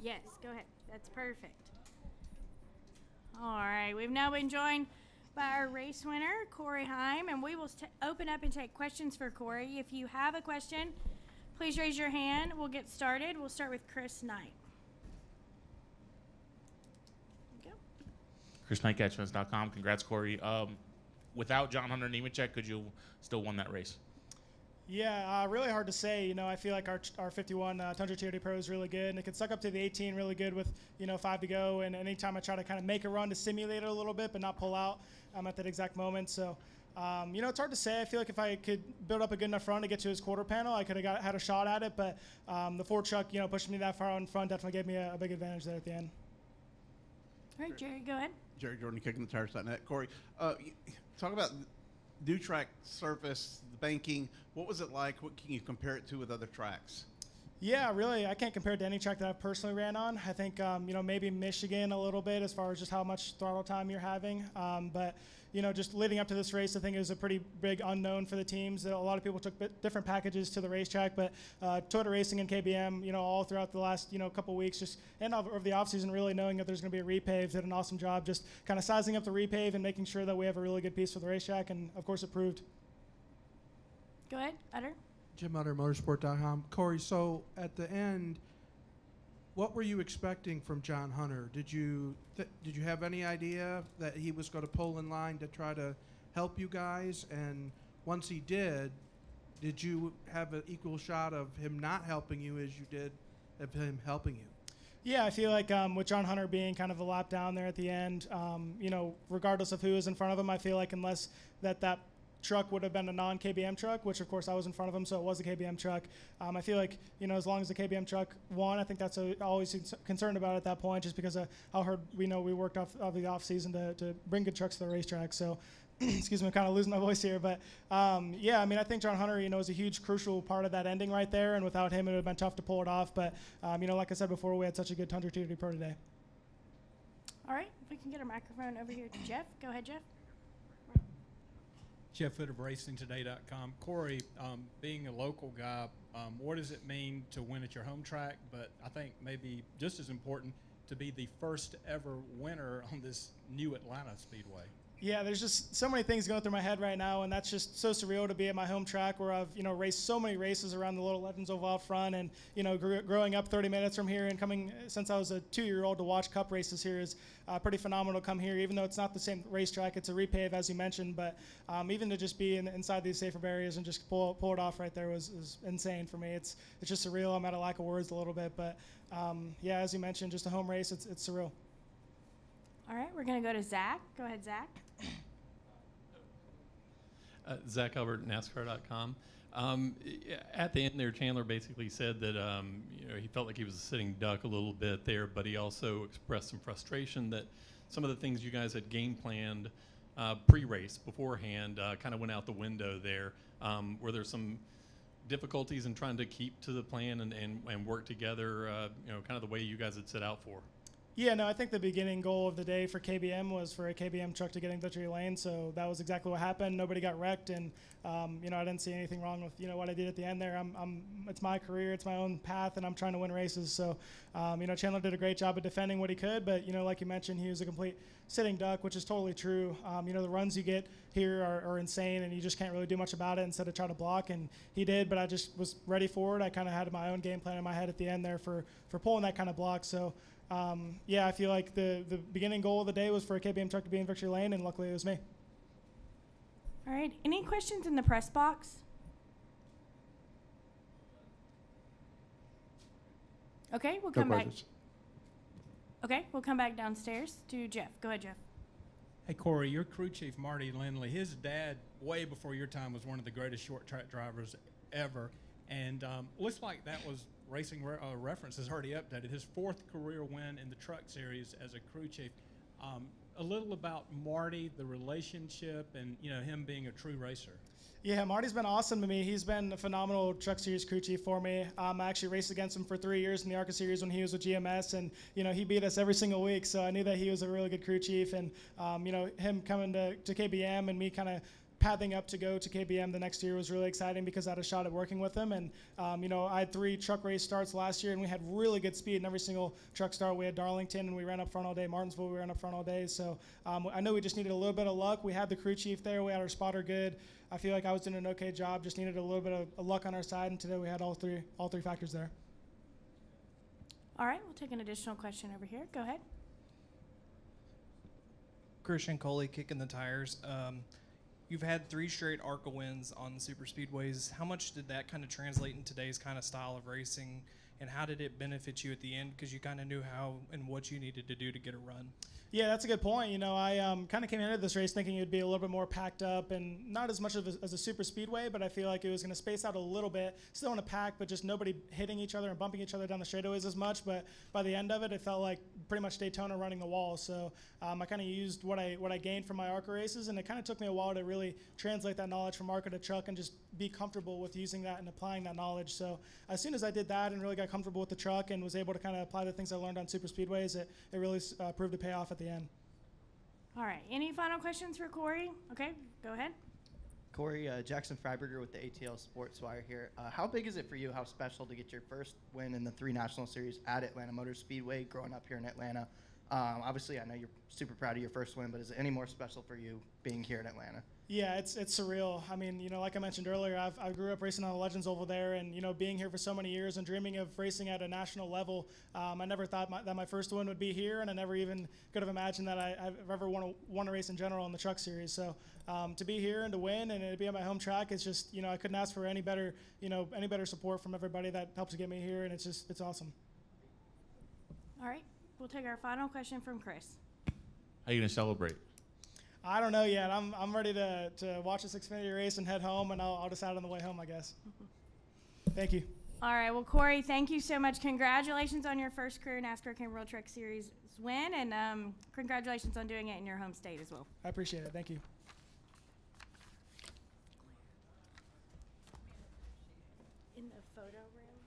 Yes, go ahead. That's perfect. All right, we've now been joined by our race winner, Corey Heim, and we will open up and take questions for Corey. If you have a question, please raise your hand. We'll get started. We'll start with Chris Knight. Go. Chris Knight, catchfence.com. Congrats, Corey. Without John Hunter Nemechek, could you still won that race? Yeah, really hard to say. You know, I feel like our 51 Tundra TRD Pro is really good, and it could suck up to the 18 really good with, 5 to go. And anytime I try to kind of make a run to simulate it a little bit but not pull out at that exact moment. So, it's hard to say. I feel like if I could build up a good enough run to get to his quarter panel, I could have had a shot at it. But the Ford truck, pushing me that far in front definitely gave me a big advantage there at the end. All right, Jerry, go ahead. Jerry Jordan, kicking the tires.net. Corey, talk about new track surface, the banking. What was it like? What can you compare it to with other tracks? Yeah, really, I can't compare it to any track that I've personally ran on. I think, maybe Michigan a little bit as far as just how much throttle time you're having. But, just leading up to this race, I think it was a pretty big unknown for the teams. A lot of people took different packages to the racetrack, but Toyota Racing and KBM, all throughout the last, couple weeks, just and over the offseason, really knowing that there's going to be a repave, did an awesome job just kind of sizing up the repave and making sure that we have a really good piece for the racetrack, and, of course, it proved. Go ahead, Utter. Jim Utter, motorsport.com. Corey, so at the end, what were you expecting from John Hunter? Did you have any idea that he was going to pull in line to try to help you guys? And once he did you have an equal shot of him not helping you as you did of him helping you? Yeah, I feel like with John Hunter being kind of a lap down there at the end, regardless of who is in front of him, I feel like unless that truck would have been a non-KBM truck, which of course I was in front of him, so it was a KBM truck. I feel like, as long as the KBM truck won, I think that's always concerned about at that point, just because of how hard we worked off the off season to bring good trucks to the racetrack. So, excuse me, I'm kind of losing my voice here, but I think John Hunter, is a huge crucial part of that ending right there, and without him, it would have been tough to pull it off. But like I said before, we had such a good Tundra TRD Pro today. All right, if we can get our microphone over here to Jeff. Go ahead, Jeff. Jeff Hood of RacingToday.com. Corey, being a local guy, what does it mean to win at your home track? But I think maybe just as important to be the first ever winner on this new Atlanta Speedway. Yeah, there's just so many things going through my head right now, and that's just so surreal to be at my home track where I've, raced so many races around the Little Legends Oval out front, and, growing up 30 minutes from here and coming since I was a 2-year-old to watch Cup races here is pretty phenomenal to come here, even though it's not the same racetrack. It's a repave, as you mentioned, but even to just be inside these safer barriers and just pull it off right there was insane for me. It's just surreal. I'm at a lack of words a little bit, but, as you mentioned, just a home race, it's surreal. All right, we're going to go to Zach. Go ahead, Zach. Zach Albert, NASCAR.com. At the end there, Chandler basically said that he felt like he was a sitting duck a little bit there, but he also expressed some frustration that some of the things you guys had game planned pre-race beforehand kind of went out the window there. Were there some difficulties in trying to keep to the plan and work together, kind of the way you guys had set out for? Yeah, no, I think the beginning goal of the day for KBM was for a KBM truck to get in victory lane, so that was exactly what happened. Nobody got wrecked, and I didn't see anything wrong with what I did at the end there. It's my career, it's my own path, and I'm trying to win races. So, Chandler did a great job of defending what he could, but like you mentioned, he was a complete sitting duck, which is totally true. The runs you get here are insane, and you just can't really do much about it instead of try to block, and he did, but I just was ready for it. I kind of had my own game plan in my head at the end there for pulling that kind of block. So. I feel like the beginning goal of the day was for a KBM truck to be in victory lane, and luckily it was me. All right. Any questions in the press box? Okay, we'll come back. Okay, we'll come back downstairs to Jeff. Go ahead, Jeff. Hey, Corey, your crew chief, Marty Lindley, his dad, way before your time, was one of the greatest short track drivers ever. And looks like that was Racing Reference has already updated his 4th career win in the Truck Series as a crew chief. A little about Marty, the relationship, and him being a true racer. Yeah, Marty's been awesome to me. He's been a phenomenal Truck Series crew chief for me. I actually raced against him for 3 years in the ARCA Series when he was with GMS, and he beat us every single week. So I knew that he was a really good crew chief, and him coming to KBM and me kind of pathing up to go to KBM the next year was really exciting because I had a shot at working with him. And, I had 3 truck race starts last year, and we had really good speed in every single truck start. We had Darlington, and we ran up front all day. Martinsville, we ran up front all day. So I know we just needed a little bit of luck. We had the crew chief there. We had our spotter good. I feel like I was doing an okay job. Just needed a little bit of luck on our side, and today we had all three factors there. All right, we'll take an additional question over here. Go ahead. Christian Coley, kicking the tires. You've had 3 straight ARCA wins on the super speedways. How much did that kind of translate in today's kind of style of racing, and how did it benefit you at the end, because you kind of knew how and what you needed to do to get a run? Yeah, that's a good point. I kind of came into this race thinking it would be a little bit more packed up and not as much as a super speedway, but I feel like it was going to space out a little bit. Still in a pack, but just nobody hitting each other and bumping each other down the straightaways as much. But by the end of it, it felt like pretty much Daytona running the wall. So I kind of used what I gained from my ARCA races, and it kind of took me a while to really translate that knowledge from ARCA to truck and just be comfortable with using that and applying that knowledge. So as soon as I did that and really got comfortable with the truck and was able to kind of apply the things I learned on super speedways, it really proved to pay off at the end. All right, any final questions for Corey? Okay, go ahead. Corey, Jackson Freiberger with the ATL Sports Wire here. How big is it for you, how special to get your first win in the 3 National Series at Atlanta Motor Speedway growing up here in Atlanta? Obviously, I know you're super proud of your first win, but is it any more special for you being here in Atlanta? Yeah, it's surreal. I mean, like I mentioned earlier, I grew up racing on the Legends Oval there, and being here for so many years and dreaming of racing at a national level. I never thought that my first win would be here, and I never even could have imagined that I've ever won a race in general in the truck series. So to be here and to win and to be on my home track, it's just I couldn't ask for any better support from everybody that helps get me here, and it's awesome. All right, we'll take our final question from Chris. How are you gonna celebrate? I don't know yet. I'm ready to watch this Xfinity race and head home, and I'll decide on the way home, I guess. Thank you. All right. Well, Corey, thank you so much. Congratulations on your first career NASCAR King World Truck Series win, and congratulations on doing it in your home state as well. I appreciate it. Thank you. In the photo room.